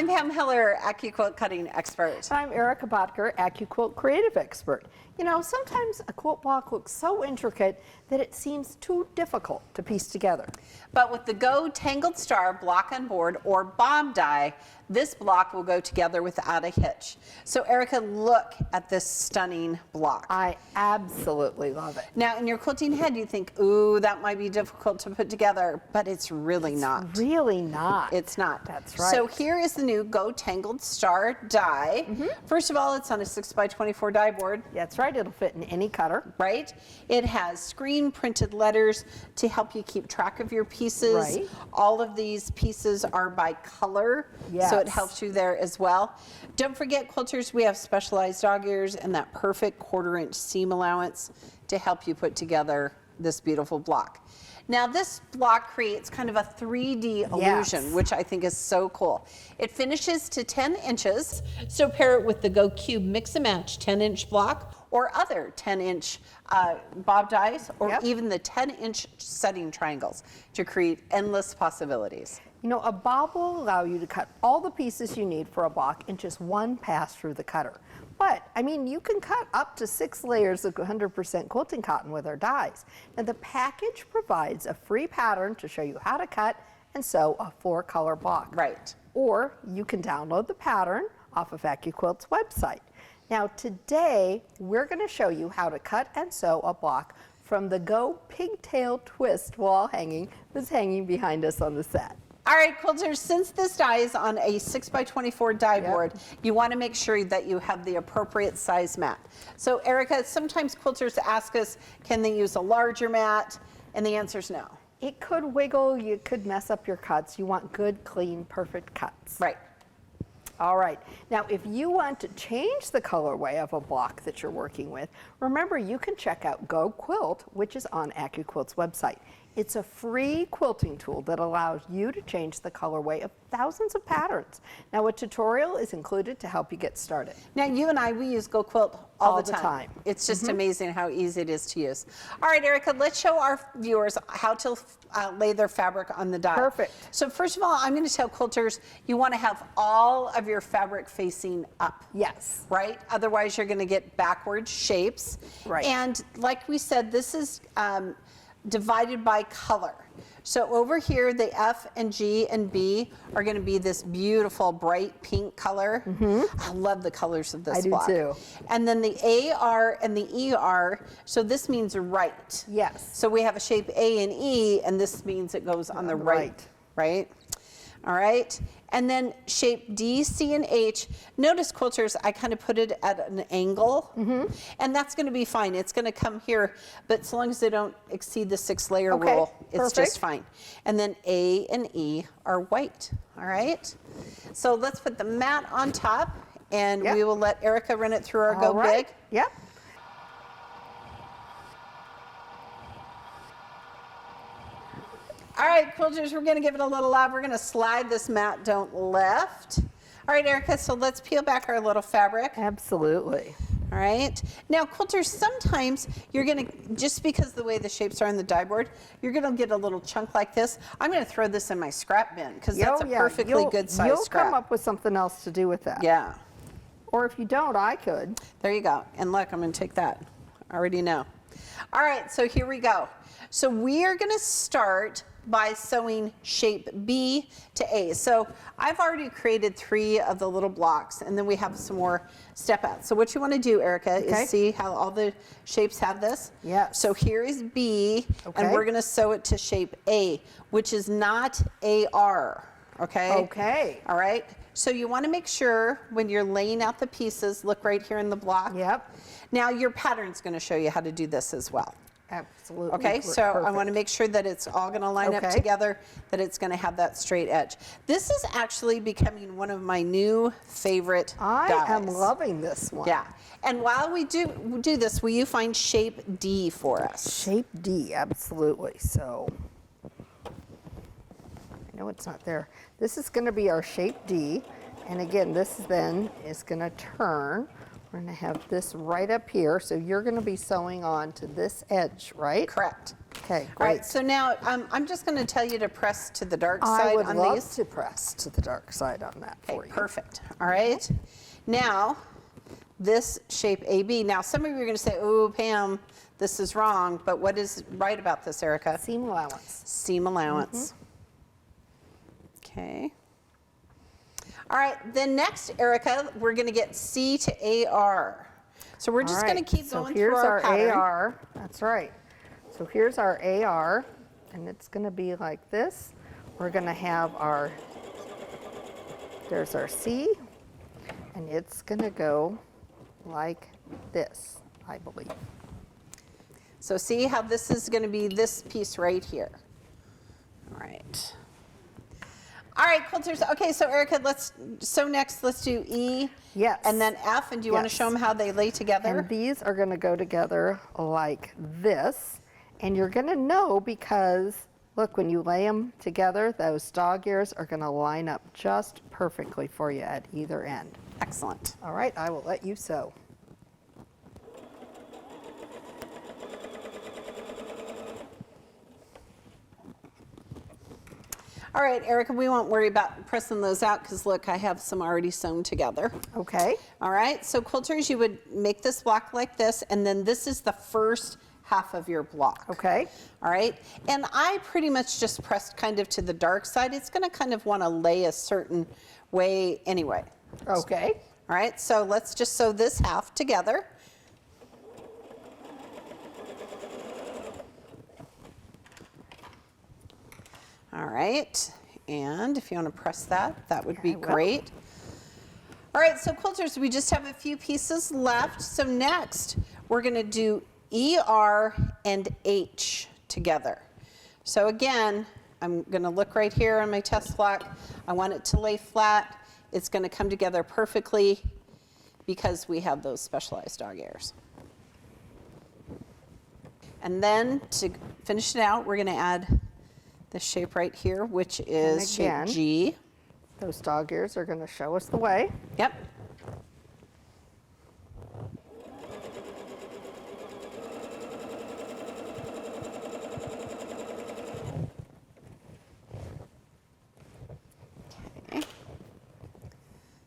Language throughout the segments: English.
I'm Pam Hiller, AccuQuilt cutting expert. I'm Erica Botker, AccuQuilt creative expert. You know, sometimes a quilt block looks so intricate that it seems too difficult to piece together. But with the Go Tangled Star block on board or bomb die, this block will go together without a hitch. So Erica, look at this stunning block. I absolutely love it. Now in your quilting head you think, ooh, that might be difficult to put together, but it's really not. Really not. It's not. That's right. So here is the new Go Tangled Star Die. First of all, it's on a 6x24 die board. That's right, it'll fit in any cutter. Right? It has screen printed letters to help you keep track of your pieces. Right. All of these pieces are by color, so it helps you there as well. Don't forget, quilters, we have specialized dog ears and that perfect 1/4 inch seam allowance to help you put together this beautiful block. Now this block creates kind of a 3D illusion, which I think is so cool. It finishes to 10 inches, so pair it with the Go Cube Mix and Match 10-inch block or other 10-inch bob dies, or even the 10-inch setting triangles to create endless possibilities. You know, a bob will allow you to cut all the pieces you need for a block in just one pass through the cutter. But, I mean, you can cut up to 6 layers of 100% quilting cotton with our dies. Now, the package provides a free pattern to show you how to cut and sew a 4-color block. Right. Or you can download the pattern off of AccuQuilt's website. Now, today, we're going to show you how to cut and sew a block from the Go Pigtail Twist wall hanging that's hanging behind us on the set. All right, quilters, since this die is on a 6x24 die board, you want to make sure that you have the appropriate size mat. So Erica, sometimes quilters ask us, can they use a larger mat? And the answer is no. It could wiggle, you could mess up your cuts. You want good, clean, perfect cuts. Right. All right, now if you want to change the colorway of a block that you're working with, remember you can check out Go Quilt, which is on AccuQuilt's website. It's a free quilting tool that allows you to change the colorway of thousands of patterns. Now a tutorial is included to help you get started. Now you and I, we use Go Quilt all the time. It's just amazing how easy it is to use. All right, Erica, let's show our viewers how to lay their fabric on the die. Perfect. So first of all, I'm going to tell quilters, you want to have all of your fabric facing up. Yes. Right? Otherwise you're going to get backward shapes. Right. And like we said, this is divided by color. So over here, the F and G and B are going to be this beautiful bright pink color. I love the colors of this block. I do too. And then the AR and the ER, so this means right. Yes. So we have a shape A and E, and this means it goes on the right. Right? All right. And then shape D, C, and H. Notice, quilters, I kind of put it at an angle, and that's going to be fine. It's going to come here, but so long as they don't exceed the 6-layer rule, it's just fine. And then A and E are white. All right. So let's put the mat on top, and we will let Erica run it through our Go Big. Yep. All right, quilters, we're going to give it a little love. We're going to slide this mat don't left. All right, Erica, so let's peel back our little fabric. Absolutely. All right. Now, quilters, sometimes you're going to, just because the way the shapes are on the die board, you're going to get a little chunk like this. I'm going to throw this in my scrap bin because that's a perfectly good size You'll scrap. come up with something else to do with that. Yeah. Or if you don't, I could. There you go. And look, I'm going to take that. I already know. All right, so here we go. So we are going to start by sewing shape B to A. So I've already created 3 of the little blocks, and then we have some more step outs. So what you want to do, Erica, is see how all the shapes have this? Yeah. So here is B, and we're going to sew it to shape A, which is not AR. Okay? Okay. All right. So you want to make sure when you're laying out the pieces, look right here in the block. Yep. Now your pattern's going to show you how to do this as well. Absolutely. Okay, so I want to make sure that it's all going to line up together, that it's going to have that straight edge. This is actually becoming one of my new favorite dies. I am loving this one. Yeah, and while we do this, will you find shape D for us? Shape D, absolutely. So, I know it's not there. This is going to be our shape D, and again, this then is going to turn. We're going to have this right up here, so you're going to be sewing on to this edge, right? Correct. Okay. Okay, All right, great. so now I'm just going to tell you to press to the dark side I would on love these. to press to the dark side on that for Okay, you. perfect. All right. Now, this shape AB. Now, some of you are going to say, oh, Pam, this is wrong. But what is right about this, Erica? Seam allowance. Seam allowance. Okay. All right, then next, Erica, we're going to get C to AR. So we're just going to keep going through our pattern. So here's our AR. That's right. So here's our AR, and it's going to be like this. We're going to have our, there's our C, and it's going to go like this, I believe. So see how this is going to be this piece right here. All right. All right, quilters. Okay, so Erica, next let's do E. Yes. And then F, and do you want to show them how they lay together? And these are going to go together like this. And you're going to know because, look, when you lay them together, those dog ears are going to line up just perfectly for you at either end. Excellent. All right, I will let you sew. All right, Erica, we won't worry about pressing those out because look, I have some already sewn together. Okay. All right, so quilters, you would make this block like this, and then this is the first half of your block. Okay. All right, and I pretty much just pressed kind of to the dark side. It's going to kind of want to lay a certain way anyway. Okay. All right, so let's just sew this half together. All right, and if you want to press that, that would be great. All right, so quilters, we just have a few pieces left. So next, we're going to do ER and H together. So again, I'm going to look right here on my test block. I want it to lay flat. It's going to come together perfectly because we have those specialized dog ears. And then to finish it out, we're going to add this shape right here, which is shape G. Those dog ears are going to show us the way. Yep. Okay.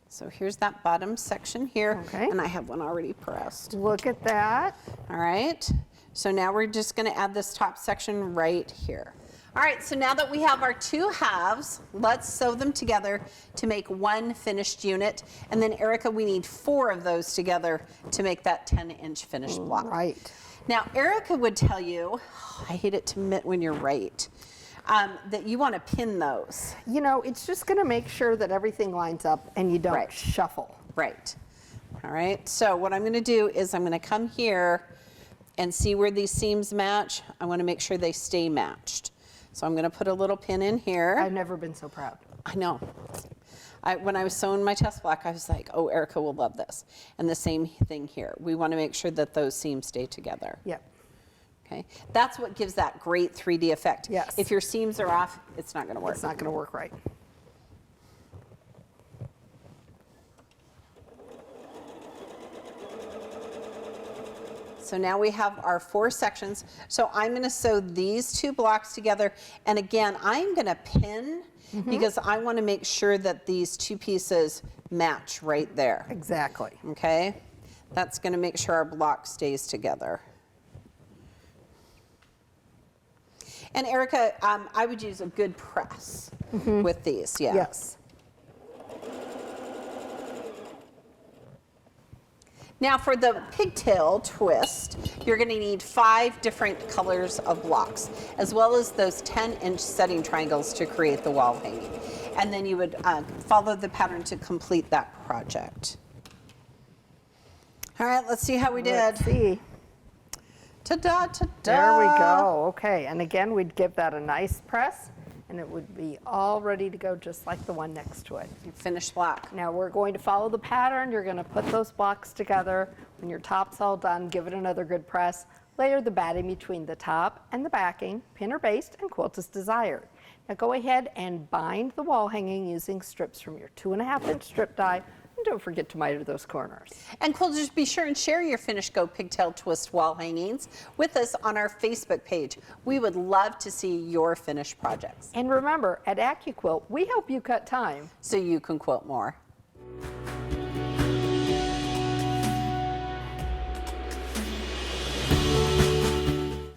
So here's that bottom section here. Okay. And I have one already pressed. Look at that. All right. So now we're just going to add this top section right here. All right, so now that we have our two halves, let's sew them together to make one finished unit. And then Erica, we need 4 of those together to make that 10-inch finished block. Right. Now, Erica would tell you, I hate it to admit when you're right, that you want to pin those. You know, it's just going to make sure that everything lines up and you don't shuffle. Right. All right, so what I'm going to do is I'm going to come here and see where these seams match. I want to make sure they stay matched. So I'm going to put a little pin in here. I've never been so proud. I know. When I was sewing my test block, I was like, oh, Erica will love this. And the same thing here. We want to make sure that those seams stay together. Yep. Okay. That's what gives that great 3D effect. Yes. If your seams are off, it's not going to work. It's not going to work right. So now we have our 4 sections. So I'm going to sew these 2 blocks together. And again, I'm going to pin because I want to make sure that these 2 pieces match right there. Exactly. Okay? That's going to make sure our block stays together. And Erica, I would use a good press with these. Yeah. Yes. Now for the pigtail twist, you're going to need 5 different colors of blocks, as well as those 10-inch setting triangles to create the wall hanging. And then you would follow the pattern to complete that project. All right, let's see how we did. Let's see. Ta-da, ta-da. There we go. Okay, and again, we'd give that a nice press, and it would be all ready to go just like the one next to it. Finished block. Now we're going to follow the pattern. You're going to put those blocks together. When your top's all done, give it another good press. Layer the batting between the top and the backing, pin or baste, and quilt as desired. Now go ahead and bind the wall hanging using strips from your 2.5-inch strip die. don't forget to miter those corners. And quilters, be sure and share your finished Go Pigtail Twist wall hangings with us on our Facebook page. We would love to see your finished projects. And remember, at AccuQuilt, we help you cut time so you can quilt more.